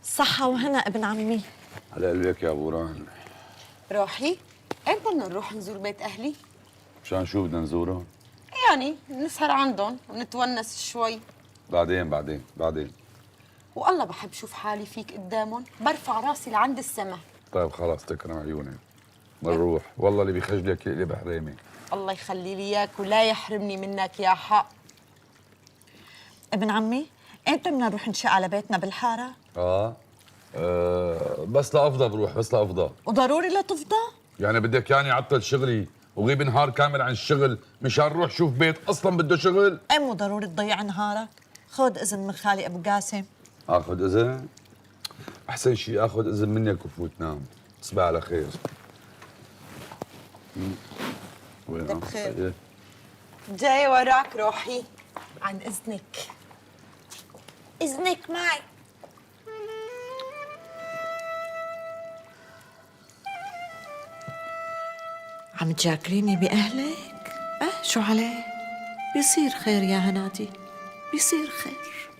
صحة وهنا ابن عمي. على قلبك يا ابو ران. روحي، امتى بدنا نروح نزور بيت اهلي؟ مشان شو بدنا نزورهم؟ يعني نسهر عندهم ونتونس شوي. بعدين. والله بحب شوف حالي فيك قدامهم، برفع راسي لعند السما. طيب خلاص تكرم عيونك، بنروح. والله اللي بيخجلك يقلب حرامي. الله يخلي لي اياك ولا يحرمني منك يا حق. ابن عمي، امتى بدنا نروح نشق على بيتنا بالحارة؟ بس لأفضى بروح، بس لأفضى. وضروري لتفضى؟ يعني بدك يعني عطل شغلي وغيب نهار كامل عن الشغل مشان نروح شوف بيت اصلا بده شغل؟ ام وضروري تضيع نهارك؟ خذ اذن من خالي ابو قاسم. اخذ اذن؟ احسن شيء اخذ اذن منك وفوت نام. تصبح على خير. وين بخير. جاي وراك روحي. عن اذنك. اذنك معي. عم تجاكريني بأهلك؟ شو عليه؟ بيصير خير يا هنادي، بيصير خير.